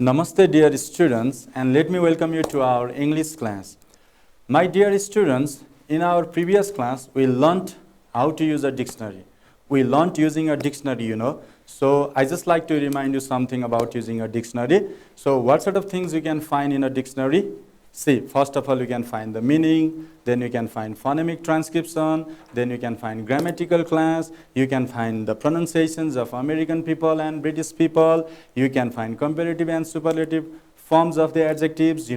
Namaste dear students, and let me welcome you to our English class. My dear students, in our previous class we learnt how to use a dictionary. We learnt using a dictionary, So I just like to remind you something about using a dictionary. So what sort of things you can find in a dictionary? See, first of all, you can find the meaning, then you can find phonemic transcription, then you can find grammatical class, you can find the pronunciations of American people and British people, you can find comparative and superlative forms of the adjectives,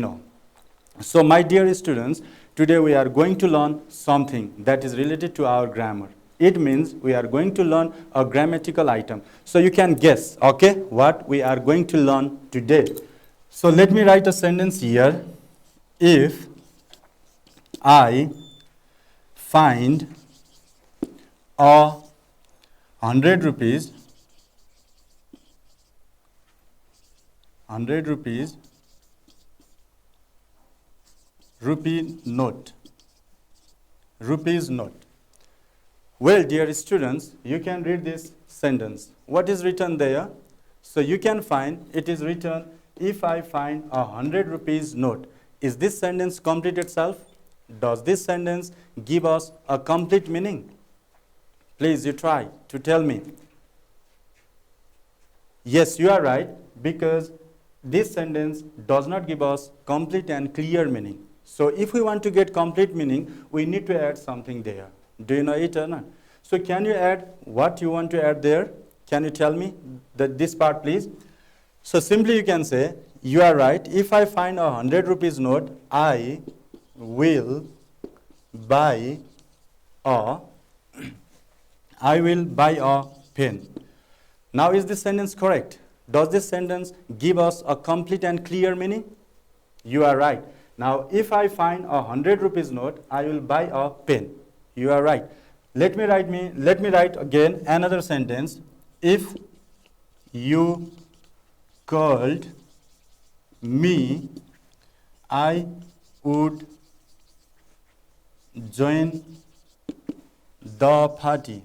So my dear students, today we are going to learn something that is related to our grammar. It means we are going to learn a grammatical item. So you can guess, okay, what we are going to learn today. So let me write a sentence here. If I find 100 rupees, rupees note. Well, dear students, you can read this sentence. What is written there? So you can find it is written, if I find 100 rupees note. Is this sentence complete itself? Does this sentence give us a complete meaning? Please, you try to tell me. Yes, you are right, because this sentence does not give us complete and clear meaning. So if we want to get complete meaning, we need to add something there. Do you know it or not? So can you add what you want to add there? Can you tell me this part, please? So simply you can say, you are right, if I find 100 rupees note, I will buy a pen. Now is this sentence correct? Does this sentence give us a complete and clear meaning? You are right. Now if I find 100 rupees note, I will buy a pen. You are right. Let me write again another sentence. If you called me, I would join the party.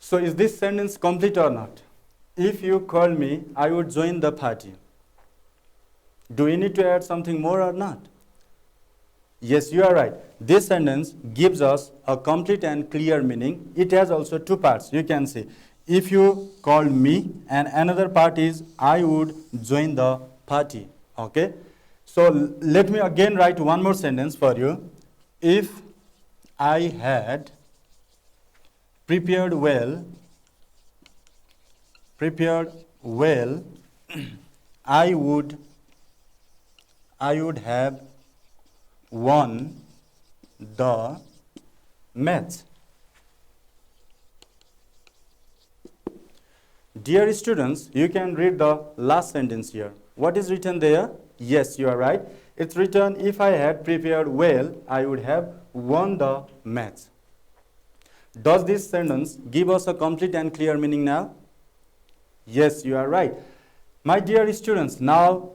So is this sentence complete or not? If you call me, I would join the party. Do we need to add something more or not? Yes, you are right. This sentence gives us a complete and clear meaning. It has also two parts. You can see, if you called me, and another part is, I would join the party. Okay? So let me again write one more sentence for you. If I had prepared well, I would have won the match. Dear students, you can read the last sentence here. What is written there? Yes, you are right. It's written, if I had prepared well, I would have won the match. Does this sentence give us a complete and clear meaning now? Yes, you are right. My dear students, now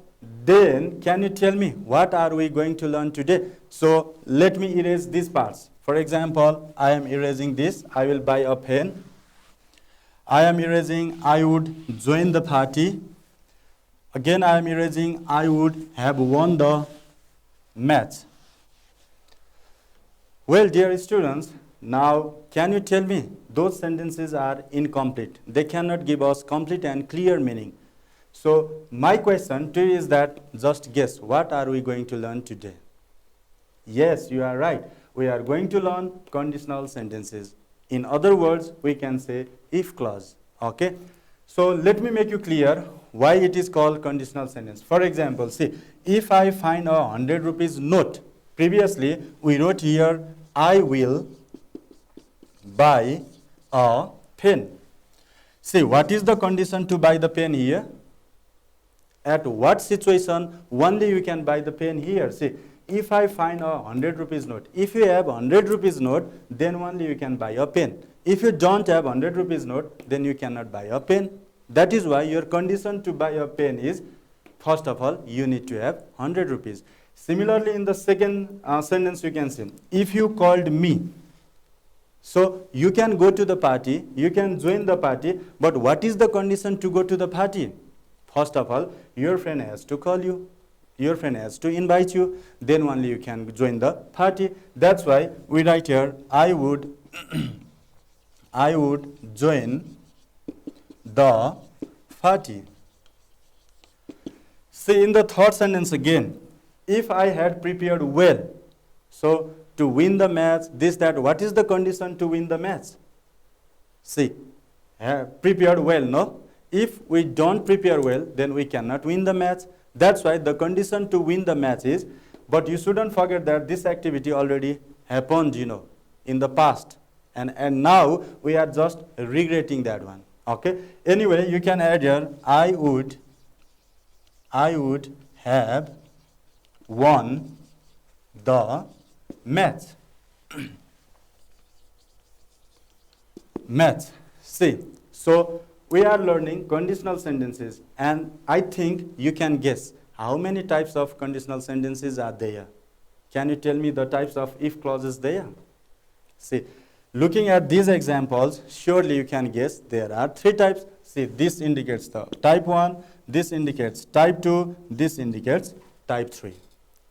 then can you tell me what are we going to learn today? So let me erase these parts. For example, I am erasing this. I will buy a pen. I am erasing, I would join the party. Again, I am erasing, I would have won the match. Well, dear students, now can you tell me those sentences are incomplete. They cannot give us complete and clear meaning. So my question to you is that, just guess, what are we going to learn today? Yes, you are right. We are going to learn conditional sentences. In other words, we can say if clause. Okay? So let me make you clear why it is called conditional sentence. For example, see, if I find 100 rupees note, previously we wrote here, I will buy a pen. See, what is the condition to buy the pen here? At what situation only you can buy the pen here? See, if I find 100 rupees note, if you have 100 rupees note, then only you can buy a pen. If you don't have 100 rupees note, then you cannot buy a pen. That is why your condition to buy a pen is, first of all, you need to have 100 rupees. Similarly, in the second sentence, you can say, if you called me, So you can go to the party, you can join the party, but what is the condition to go to the party? First of all, your friend has to call you, your friend has to invite you, then only you can join the party. That's why we write here, I would I would join the party. See, in the third sentence again, if I had prepared well, so to win the match, this, that, what is the condition to win the match? See, prepared well, no? If we don't prepare well, then we cannot win the match. That's why the condition to win the match is, but you shouldn't forget that this activity already happened, in the past. And now we are just regretting that one. Okay? Anyway, you can add here, I would have won the match. Match. See, so we are learning conditional sentences, and I think you can guess how many types of conditional sentences are there. Can you tell me the types of if clauses there? See, looking at these examples, surely you can guess there are 3 types. See, this indicates the type 1, this indicates type 2, this indicates type 3.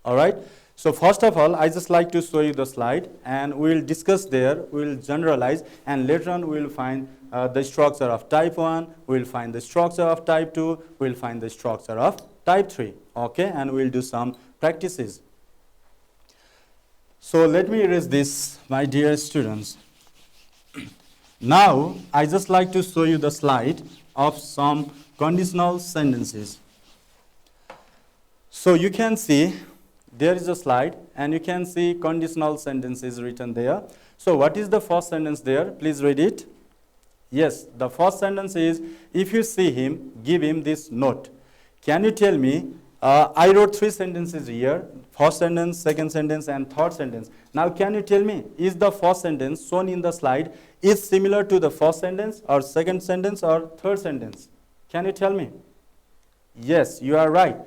All right? So first of all, I just like to show you the slide, and we will discuss there, we will generalize, and later on we will find the structure of type 1, we will find the structure of type 2, we will find the structure of type 3. Okay? And we will do some practices. So let me erase this, my dear students. Now, I just like to show you the slide of some conditional sentences. So you can see, there is a slide, and you can see conditional sentences written there. So what is the first sentence there? Please read it. Yes, the first sentence is, if you see him, give him this note. Can you tell me, I wrote 3 sentences here, first sentence, second sentence, and third sentence. Now can you tell me, is the first sentence shown in the slide is similar to the first sentence, or second sentence, or third sentence? Can you tell me? Yes, you are right.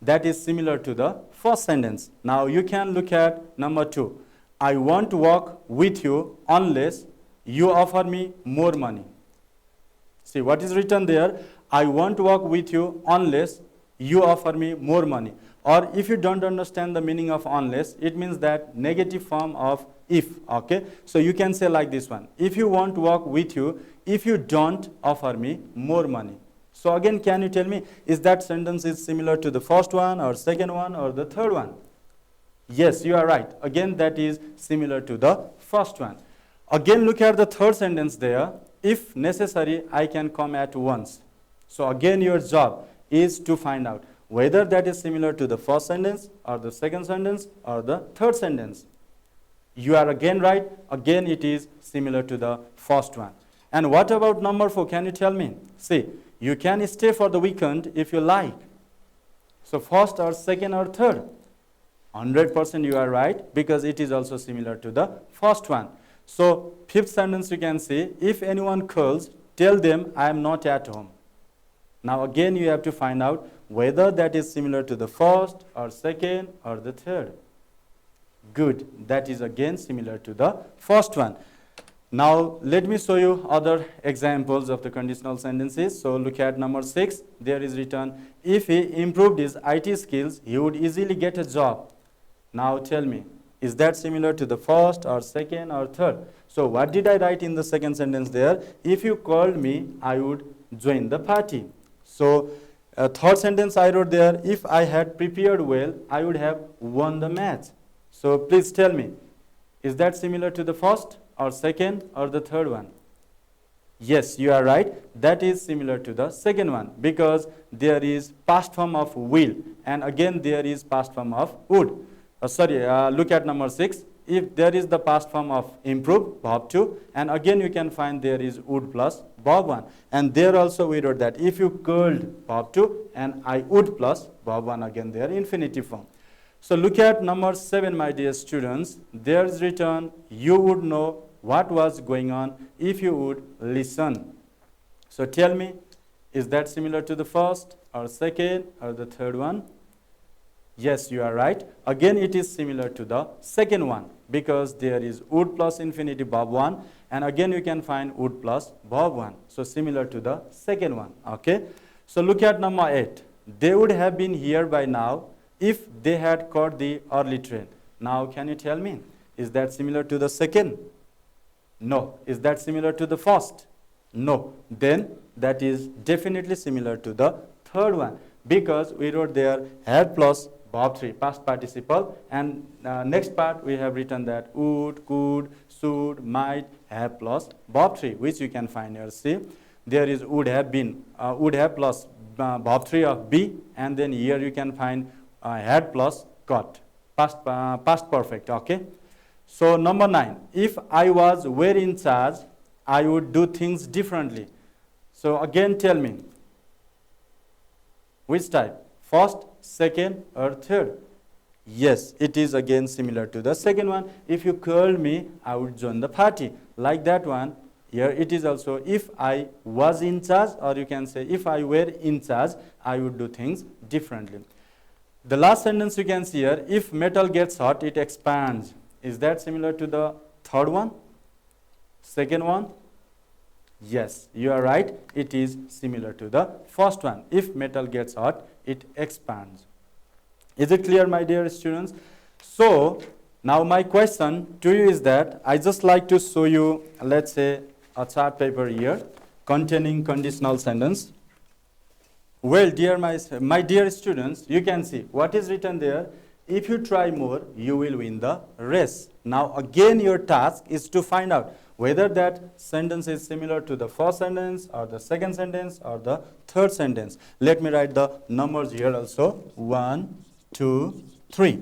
That is similar to the first sentence. Now you can look at number 2. I won't walk with you unless you offer me more money. See what is written there? I won't walk with you unless you offer me more money. Or if you don't understand the meaning of unless, it means that negative form of if. Okay? So you can say like this one. If you won't walk with you, if you don't offer me more money. So again, can you tell me, is that sentence is similar to the first one, or second one, or the third one? Yes, you are right. Again, that is similar to the first one. Again, look at the third sentence there. If necessary, I can come at once. So again, your job is to find out whether that is similar to the first sentence, or the second sentence, or the third sentence. You are again right. Again, it is similar to the first one. And what about number 4? Can you tell me? See, you can stay for the weekend if you like. So first or second or third? 100% you are right, because it is also similar to the first one. So fifth sentence you can say, if anyone calls, tell them I am not at home. Now again you have to find out whether that is similar to the first, or second, or the third. Good. That is again similar to the first one. Now let me show you other examples of the conditional sentences. So look at number 6. There is written, if he improved his IT skills, he would easily get a job. Now tell me, is that similar to the first, or second, or third? So what did I write in the second sentence there? If you called me, I would join the party. So third sentence I wrote there, if I had prepared well, I would have won the match. So please tell me, is that similar to the first, or second, or the third one? Yes, you are right. That is similar to the second one, because there is past form of will, and again there is past form of would. Look at number 6. If there is the past form of improve, verb 2, and again you can find there is would plus verb 1. And there also we wrote that if you could, verb 2, and I would plus verb 1, again there infinitive form. So look at number 7, my dear students. There is written, you would know what was going on if you would listen. So tell me, is that similar to the first, or second, or the third one? Yes, you are right. Again, it is similar to the second one because there is would plus infinitive verb 1, and again you can find would plus verb 1. So similar to the second one. Okay. So look at number 8. They would have been here by now if they had caught the early train. Now, can you tell me, is that similar to the second? No. Is that similar to the first? No. Then that is definitely similar to the third one because we wrote there had plus verb 3, past participle, and next part we have written that would, could, should, might, have plus verb 3, which you can find here. See, there is would have been, would have plus verb 3 of be, and then here you can find had plus got, past perfect. Okay. So number 9, if I were in charge, I would do things differently. So again, tell me, which type? First, second, or third? Yes, it is again similar to the second one. If you called me, I would join the party. Like that one, here it is also if I was in charge, or you can say if I were in charge, I would do things differently. The last sentence you can see here, if metal gets hot, it expands. Is that similar to the third one? Second one? Yes, you are right. It is similar to the first one. If metal gets hot, it expands. Is it clear, my dear students? So, now my question to you is that I just like to show you, let's say, a chart paper here containing conditional sentence. Well, my dear students, you can see what is written there. If you try more, you will win the race. Now, again, your task is to find out whether that sentence is similar to the first sentence or the second sentence or the third sentence. Let me write the numbers here also. 1, 2, 3.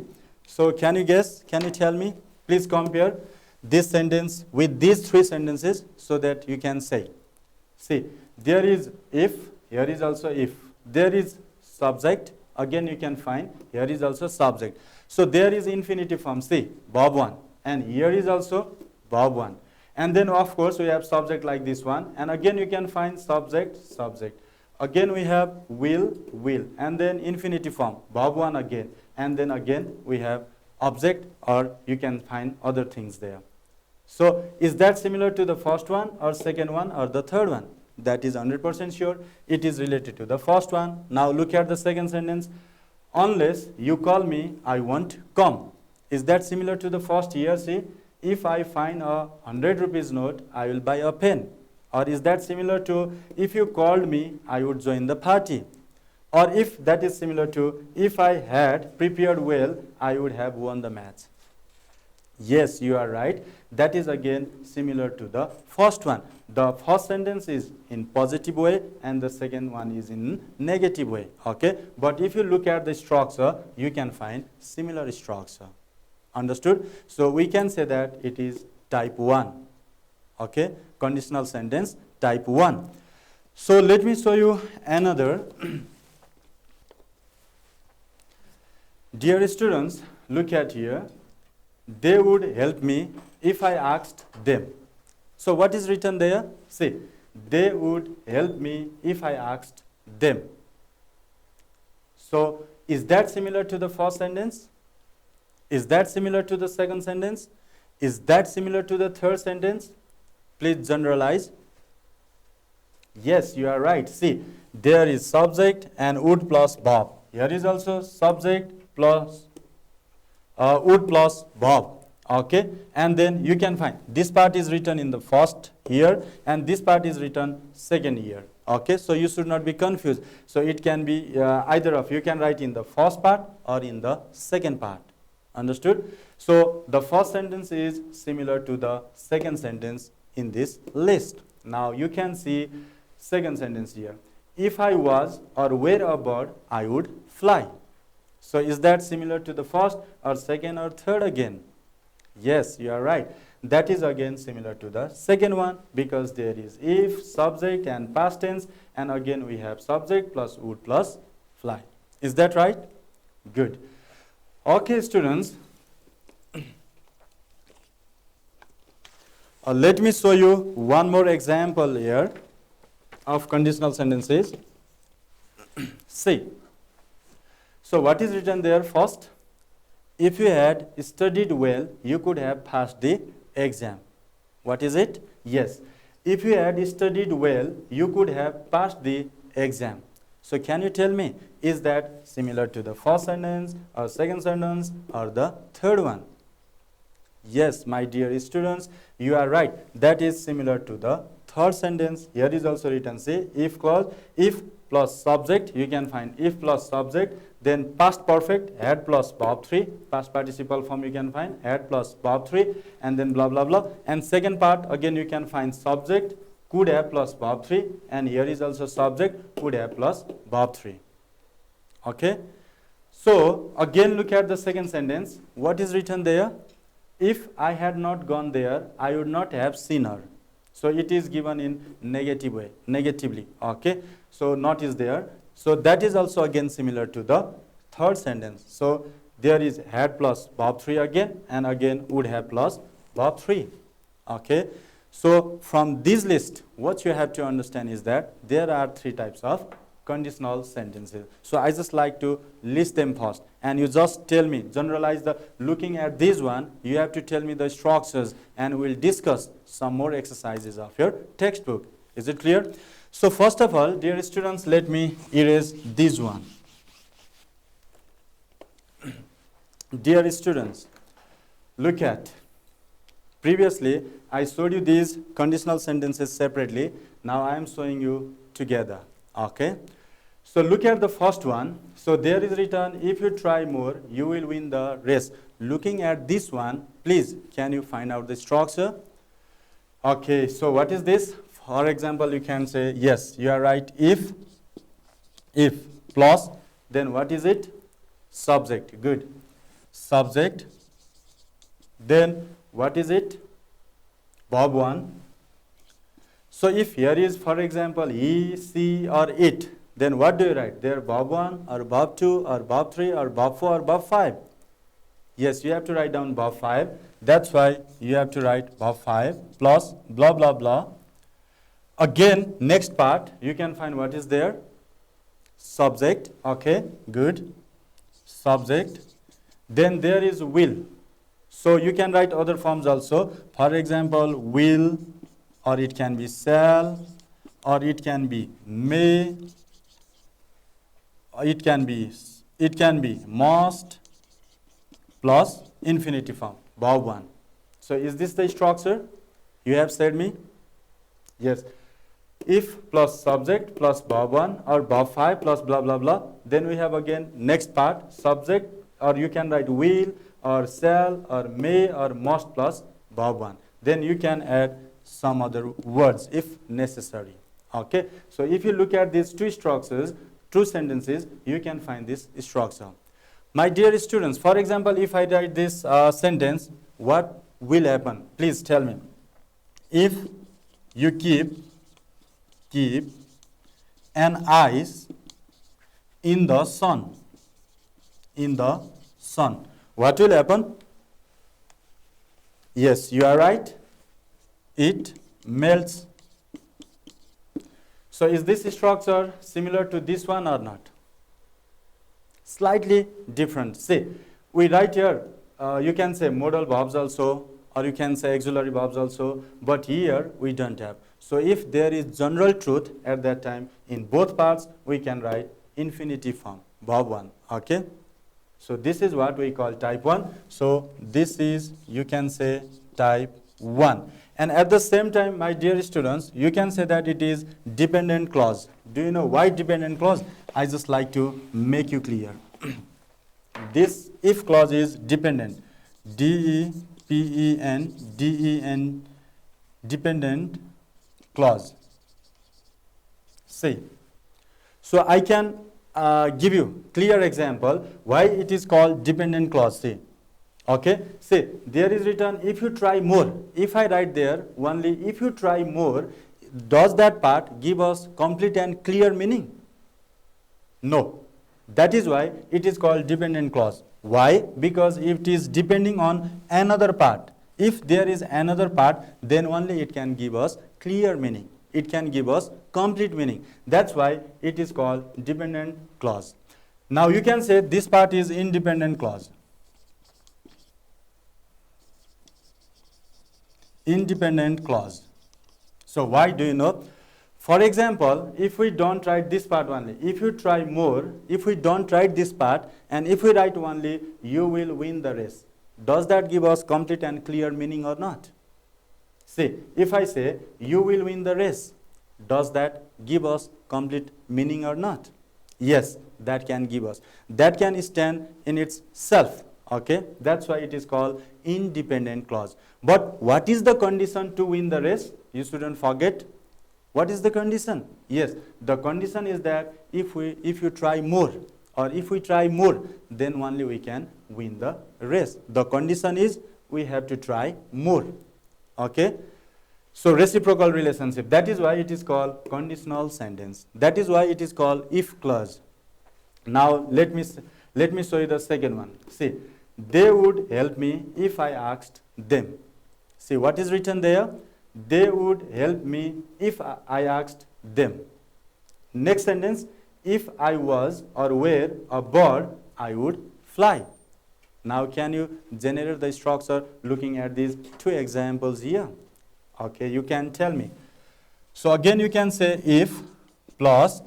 So can you guess? Can you tell me? Please compare this sentence with these 3 sentences so that you can say. See, there is if, here is also if. There is subject, again you can find, here is also subject. So there is infinitive form, see, verb 1. And here is also verb 1. And then of course we have subject like this one. And again you can find subject, subject. Again we have will, will. And then infinitive form, verb 1 again. And then again we have object, or you can find other things there. So is that similar to the first one or second one or the third one? That is 100% sure. It is related to the first one. Now look at the second sentence. Unless you call me, I won't come. Is that similar to the first here? See, if I find a 100 rupees note, I will buy a pen. Or is that similar to, if you called me, I would join the party? Or if that is similar to, if I had prepared well, I would have won the match. Yes, you are right. That is again similar to the first one. The first sentence is in positive way and the second one is in negative way. Okay, but if you look at the structure, you can find similar structure. Understood? So we can say that it is type 1. Okay, conditional sentence type 1. So let me show you another. Dear students, look at here. They would help me if I asked them. So what is written there? See, they would help me if I asked them. So is that similar to the first sentence? Is that similar to the second sentence? Is that similar to the third sentence? Please generalize. Yes, you are right. See, there is subject and would plus verb. Here is also subject plus would plus verb. Okay, and then you can find this part is written in the first here and this part is written second here. Okay, so you should not be confused. So it can be either of you can write in the first part or in the second part. Understood? So the first sentence is similar to the second sentence in this list. Now you can see second sentence here. If I was or were a bird, I would fly. So is that similar to the first or second or third again? Yes, you are right. That is again similar to the second one because there is if, subject and past tense, and again we have subject plus would plus fly. Is that right? Good. Okay, students. Let me show you one more example here of conditional sentences. See, So what is written there first? If you had studied well, you could have passed the exam. What is it? Yes. If you had studied well, you could have passed the exam. So can you tell me, is that similar to the first sentence or second sentence or the third one? Yes, my dear students, you are right. That is similar to the third sentence. Here is also written, say, if clause, if plus subject, you can find if plus subject, then past perfect, had plus verb 3, past participle form you can find, had plus verb 3, and then blah, blah, blah. And second part, again you can find subject, could have plus verb 3, and here is also subject, could have plus verb 3. Okay? So, again look at the second sentence. What is written there? If I had not gone there, I would not have seen her. So it is given in negative way, negatively. Okay, so not is there. So that is also again similar to the third sentence. So there is had plus verb 3 again, and again would have plus verb 3. Okay, so from this list, what you have to understand is that there are three types of conditional sentences. So I just like to list them first, and you just tell me, generalize the, looking at this one, you have to tell me the structures, and we'll discuss some more exercises of your textbook. Is it clear? So first of all, dear students, let me erase this one. Dear students, look at, previously I showed you these conditional sentences separately. Now I am showing you together. Okay, so look at the first one. So there is written, if you try more, you will win the race. Looking at this one, please, can you find out the structure? Okay, so what is this? For example, you can say, yes, you are right, if plus, then what is it? Subject. Good. Subject. Then what is it? Verb 1. So if here is, for example, he, she, or it, then what do you write? There verb 1 or verb 2 or verb 3 or verb 4 or verb 5. Yes, you have to write down verb 5. That's why you have to write verb 5 plus blah, blah, blah. Again, next part, you can find what is there? Subject. Okay, good. Subject. Then there is will. So you can write other forms also. For example, will, or it can be shall, or it can be may, or it can be must, plus infinitive form, verb 1. So is this the structure? You have said me? Yes. If plus subject plus verb 1 or verb 5 plus blah, blah, blah. Then we have again next part, subject, or you can write will or shall or may or must plus verb 1. Then you can add some other words if necessary. Okay, so if you look at these two structures, two sentences, you can find this structure. My dear students, for example, if I write this sentence, what will happen? Please tell me. If you keep an eye in the sun, what will happen? Yes, you are right. It melts. So is this structure similar to this one or not? Slightly different. See, we write here, you can say modal verbs also, or you can say auxiliary verbs also, but here we don't have. So if there is general truth at that time, in both parts, we can write infinitive form, verb 1. Okay? So this is what we call type 1. So this is, you can say, type 1. And at the same time, my dear students, you can say that it is dependent clause. Do you know why dependent clause? I just like to make you clear. This if clause is dependent. D-E-P-E-N-D-E-N, dependent clause. See. So I can give you clear example why it is called dependent clause. See. Okay, see, there is written, if you try more. If I write there only, if you try more, does that part give us complete and clear meaning? No. That is why it is called dependent clause. Why? Because it is depending on another part. If there is another part, then only it can give us clear meaning. It can give us complete meaning. That's why it is called dependent clause. Now you can say this part is independent clause. Independent clause. So why do you know? For example, if we don't write this part only, if you try more, if we don't write this part, and if we write only, you will win the race. Does that give us complete and clear meaning or not? See, if I say, you will win the race, does that give us complete meaning or not? Yes, that can give us. That can stand in itself. Okay, that's why it is called independent clause. But what is the condition to win the race? You shouldn't forget. What is the condition? Yes, the condition is that if you try more, or if we try more, then only we can win the race. The condition is we have to try more. Okay? So reciprocal relationship, that is why it is called conditional sentence. That is why it is called if clause. Now let me show you the second one. See, they would help me if I asked them. See what is written there? They would help me if I asked them. Next sentence, if I was or were a bird, I would fly. Now can you generate the structure looking at these two examples here? Okay, you can tell me. So again you can say if plus,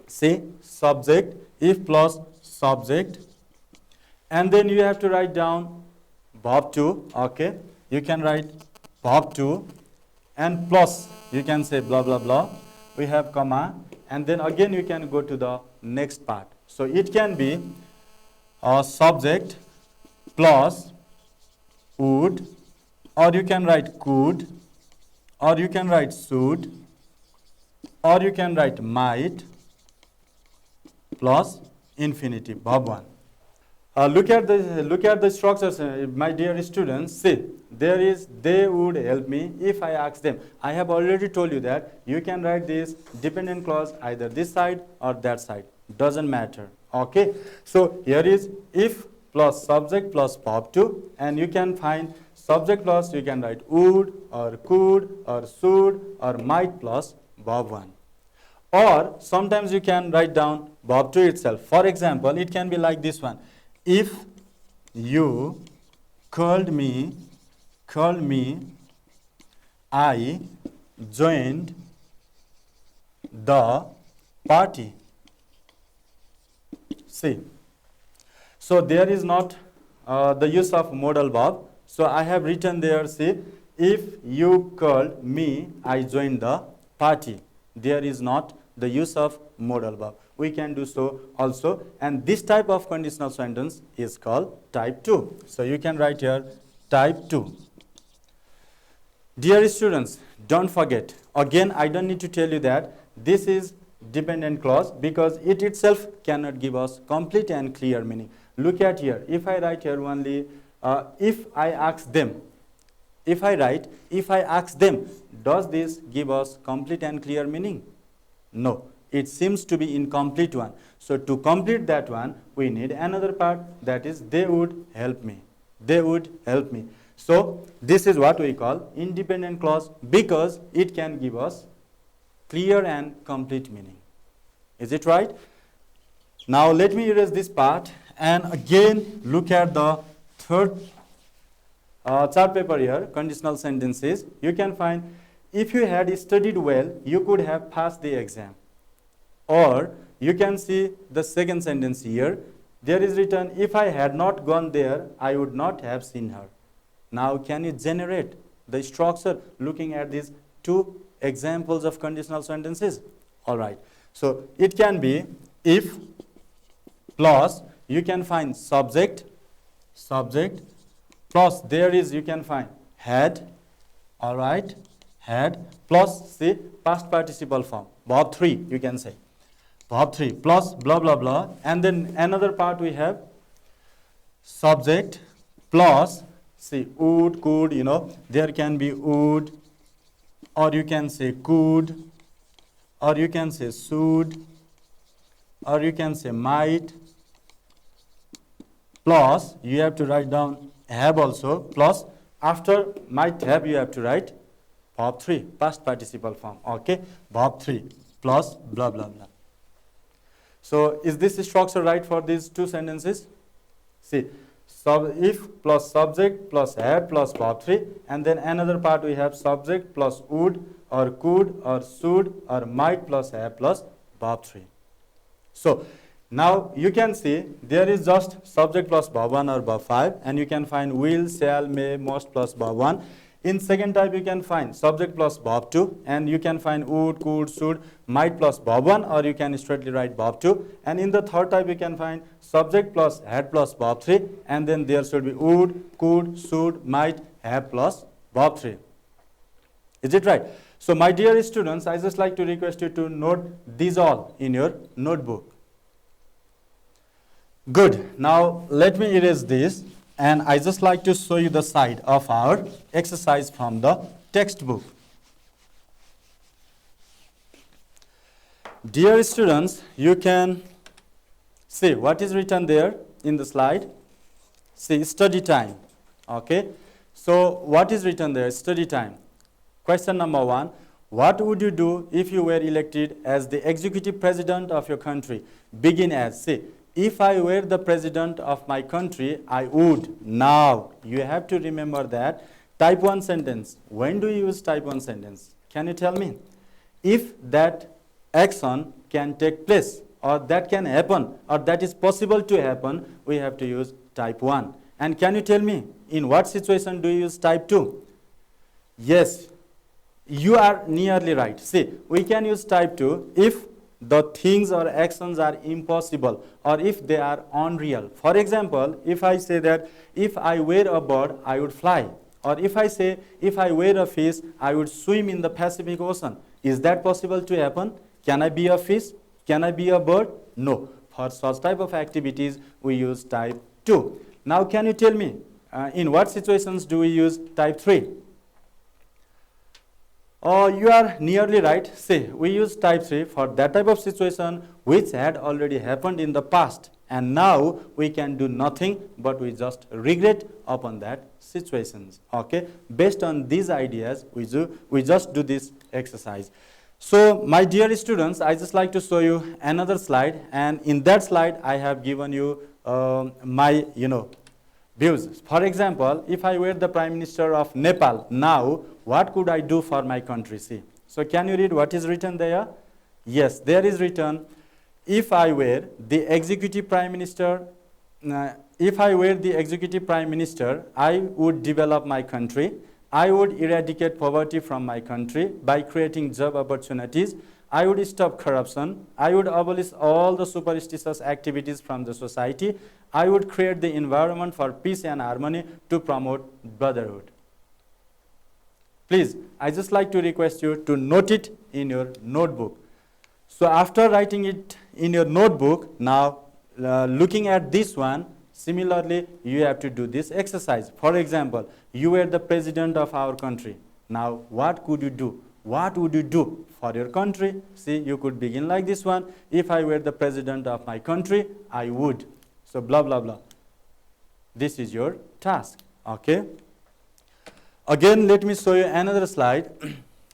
say subject, if plus subject, and then you have to write down verb to, okay, you can write verb to, and plus you can say blah blah blah, we have comma, and then again you can go to the next part. So it can be a subject plus would, or you can write could, or you can write should, or you can write might plus infinitive, verb 1. Look at the structures, my dear students. See, there is they would help me if I ask them. I have already told you that you can write this dependent clause either this side or that side. Doesn't matter. Okay. So here is if plus subject plus verb 2, and you can find subject plus you can write would or could or should or might plus verb 1. Or sometimes you can write down verb 2 itself. For example, it can be like this one. If you called me, I joined the party. See, so there is not the use of modal verb. So I have written there, see, if you called me, I joined the party. There is not the use of modal verb. We can do so also, and this type of conditional sentence is called type 2. So you can write here type 2. Dear students, don't forget, again I don't need to tell you that this is dependent clause because it itself cannot give us complete and clear meaning. Look at here, if I write here only if I ask them, if I write if I ask them, does this give us complete and clear meaning? No. It seems to be incomplete one. So to complete that one, we need another part, that is they would help me. They would help me. So this is what we call independent clause because it can give us clear and complete meaning. Is it right? Now let me erase this part and again look at the third chart paper here, conditional sentences. You can find if you had studied well, you could have passed the exam. Or you can see the second sentence here. There is written, if I had not gone there, I would not have seen her. Now can you generate the structure looking at these two examples of conditional sentences? All right. So it can be if plus you can find subject plus there is you can find had. All right. Had plus say past participle form. Verb 3 you can say. Verb 3 plus blah blah blah, and then another part we have subject plus see would, could, you know, there can be would, or you can say could, or you can say should, or you can say might, plus you have to write down have also, plus after might have you have to write verb 3 past participle form. Okay, verb 3 plus blah blah blah. So is this structure right for these two sentences? See, if plus subject plus have plus verb 3, and then another part we have subject plus would or could or should or might plus have plus verb 3. So now you can see there is just subject plus verb 1 or verb 5, and you can find will, shall, may, must plus verb 1. In second type you can find subject plus verb 2, and you can find would, could, should, might plus verb 1, or you can straightly write verb 2. And in the third type you can find subject plus had plus verb 3, and then there should be would, could, should, might, have plus verb 3. Is it right? So my dear students, I just like to request you to note these all in your notebook. Good. Now let me erase this, and I just like to show you the side of our exercise from the textbook. Dear students, you can see what is written there in the slide. See, study time. Okay. So what is written there? Study time. Question number 1. What would you do if you were elected as the executive president of your country? Begin as, see, if I were the president of my country, I would. Now, you have to remember that type 1 sentence. When do you use type 1 sentence? Can you tell me? If that action can take place, or that can happen, or that is possible to happen, we have to use type 1. And can you tell me, in what situation do you use type 2? Yes, you are nearly right. See, we can use type 2 if the things or actions are impossible, or if they are unreal. For example, if I say that if I were a bird, I would fly. Or if I say if I were a fish, I would swim in the Pacific Ocean. Is that possible to happen? Can I be a fish? Can I be a bird? No. For such type of activities, we use type 2. Now, can you tell me, in what situations do we use type 3? You are nearly right. See, we use type 3 for that type of situation which had already happened in the past, and now we can do nothing but we just regret upon that situations. Okay, based on these ideas, we just do this exercise. So my dear students, I just like to show you another slide, and in that slide I have given you my views. For example, if I were the Prime Minister of Nepal, now what could I do for my country? See, so can you read what is written there? Yes, there is written, if I were the executive prime minister, I would develop my country. I would eradicate poverty from my country by creating job opportunities. I would stop corruption. I would abolish all the superstitious activities from the society. I would create the environment for peace and harmony to promote brotherhood. Please, I just like to request you to note it in your notebook. So after writing it in your notebook, now looking at this one, similarly, you have to do this exercise. For example, you were the president of our country. Now, what could you do? What would you do for your country? See, you could begin like this one. If I were the president of my country, I would. So blah, blah, blah. This is your task. Okay. Again, let me show you another slide.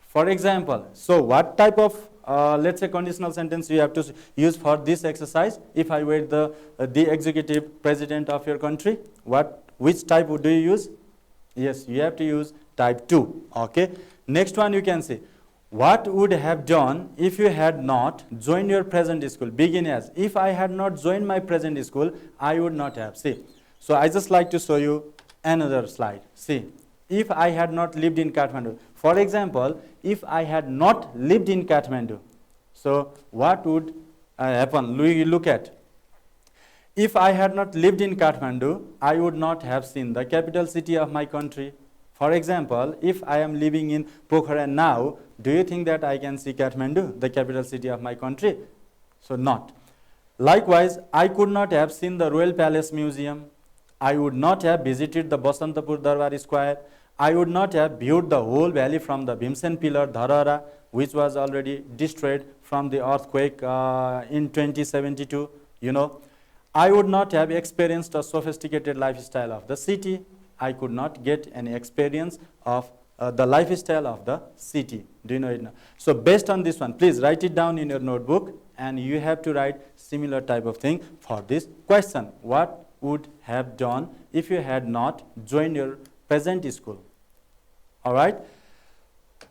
For example, so what type of, let's say, conditional sentence you have to use for this exercise? If I were the executive president of your country, which type do you use? Yes, you have to use type 2. Okay. Next one you can say, what would have done if you had not joined your present school? Begin as, if I had not joined my present school, I would not have. See, so I just like to show you another slide. See, if I had not lived in Kathmandu. For example, if I had not lived in Kathmandu, so what would happen? Look at, if I had not lived in Kathmandu, I would not have seen the capital city of my country. For example, if I am living in Pokhara now, do you think that I can see Kathmandu, the capital city of my country? So not. Likewise, I could not have seen the Royal Palace Museum. I would not have visited the Basantapur Darbar Square. I would not have viewed the whole valley from the Bhimsen Pillar, Dharara, which was already destroyed from the earthquake in 2072. I would not have experienced a sophisticated lifestyle of the city. I could not get any experience of the lifestyle of the city. Do you know it now? So based on this one, please write it down in your notebook. and you have to write similar type of thing for this question. What would have done if you had not joined your present school? All right.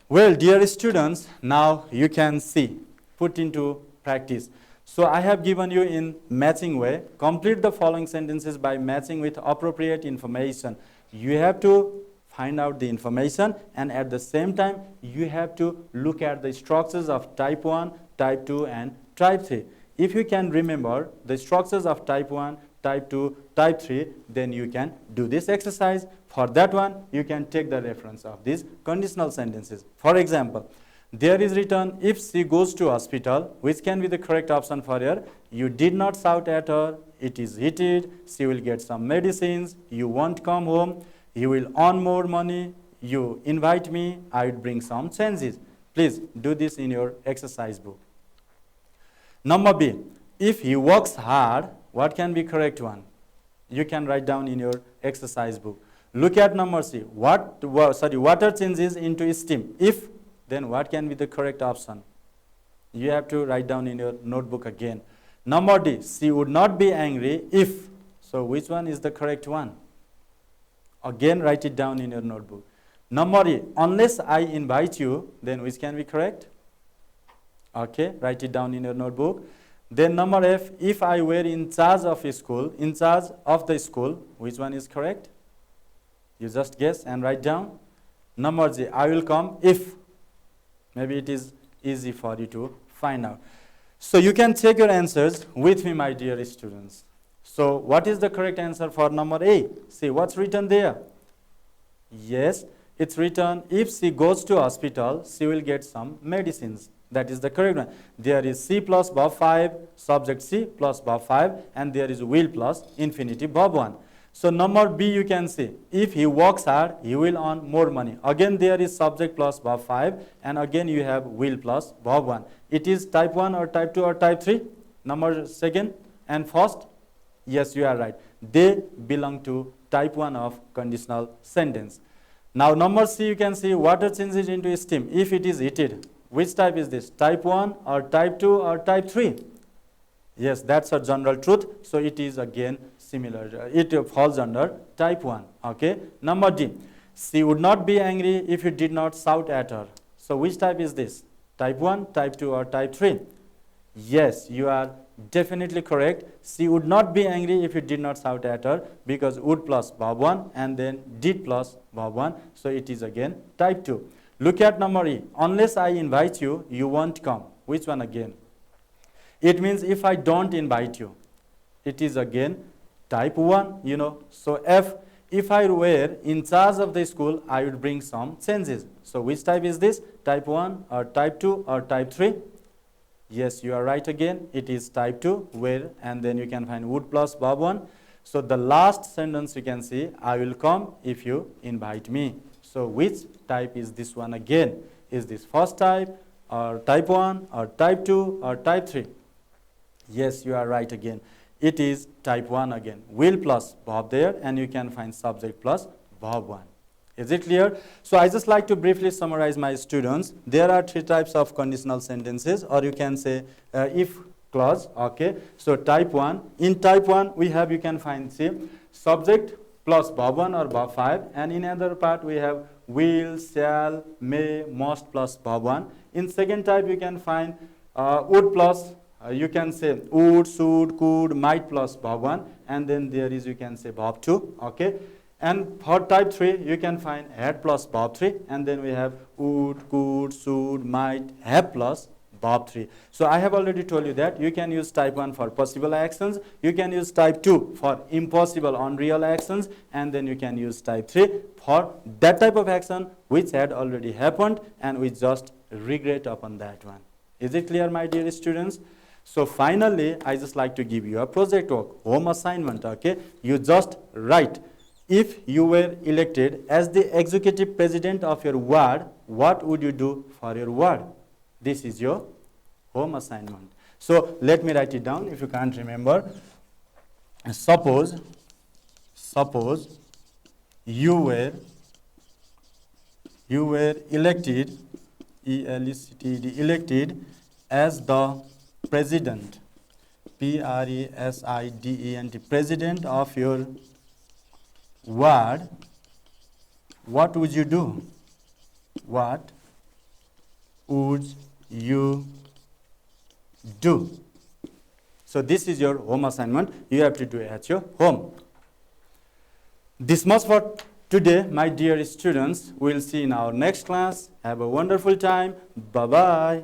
Well, dear students, now you can see, put into practice. So I have given you in matching way. Complete the following sentences by matching with appropriate information. You have to find out the information, and at the same time you have to look at the structures of type 1, type 2 and type 3. If you can remember the structures of type 1, type 2, type 3, then you can do this exercise. For that one, you can take the reference of these conditional sentences. For example, there is written, if she goes to hospital, which can be the correct option for her? You did not shout at her, it is heated, she will get some medicines, you won't come home, you will earn more money, you invite me, I would bring some changes. Please do this in your exercise book. Number B, if he works hard, what can be correct one? You can write down in your exercise book. Look at number C. Water changes into steam. If, then what can be the correct option? You have to write down in your notebook again. Number D. She would not be angry if. So which one is the correct one? Again, write it down in your notebook. Number E. Unless I invite you, then which can be correct? Okay, write it down in your notebook. Then number F. If I were in charge of a school, in charge of the school, which one is correct? You just guess and write down. Number G, I will come if. Maybe it is easy for you to find out. So you can check your answers with me, my dear students. So what is the correct answer for number A? See what's written there. Yes, it's written, if she goes to hospital, she will get some medicines. That is the correct one. There is C plus verb 5, subject C plus verb 5, and there is will plus infinitive verb 1. So number B you can see, if he works hard, he will earn more money. Again there is subject plus verb 5, and again you have will plus verb 1. It is type 1 or type 2 or type 3? Number second and first? Yes, you are right. They belong to type 1 of conditional sentence. Now number C you can see, water changes into steam if it is heated. Which type is this? Type 1 or type 2 or type 3? Yes, that's a general truth. So it is again similar. It falls under type 1. Okay. Number D. She would not be angry if you did not shout at her. So which type is this? Type 1, type 2 or type 3? Yes, you are definitely correct. She would not be angry if you did not shout at her, because would plus verb 1 and then did plus verb 1. So it is again type 2. Look at number E. Unless I invite you, you won't come. Which one again? It means if I don't invite you. It is again type 1, you know. So F, if I were in charge of the school, I would bring some changes. So which type is this? Type 1 or type 2 or type 3? Yes, you are right again. It is type 2, where, and then you can find would plus verb 1. So the last sentence you can see, I will come if you invite me. So which type is this one again? Is this first type or type 1 or type 2 or type 3? Yes, you are right again. It is type 1 again. Will plus verb there, and you can find subject plus verb 1. Is it clear? So I just like to briefly summarize my students. There are 3 types of conditional sentences, or you can say if clause. Okay. So type 1. In type 1 we have, you can find, see, subject plus verb 1 or verb 5, and in another part we have will, shall, may, must plus verb 1. In second type you can find would plus, you can say would, should, could, might plus verb 1, and then there is, you can say, verb 2. Okay. And for type 3 you can find had plus verb 3, and then we have would, could, should, might, have plus verb 3. So I have already told you that you can use type 1 for possible actions, you can use type 2 for impossible, unreal actions, and then you can use type 3 for that type of action which had already happened and we just regret upon that one. Is it clear, my dear students? So finally, I just like to give you a project work, home assignment. Okay, you just write, if you were elected as the executive president of your ward, what would you do for your ward? This is your home assignment. So let me write it down if you can't remember. Suppose you were elected, elected as the president, President, president of your ward, what would you do? What would you do? So this is your home assignment. You have to do it at your home. This much for today, my dear students. We'll see in our next class. Have a wonderful time. Bye-bye.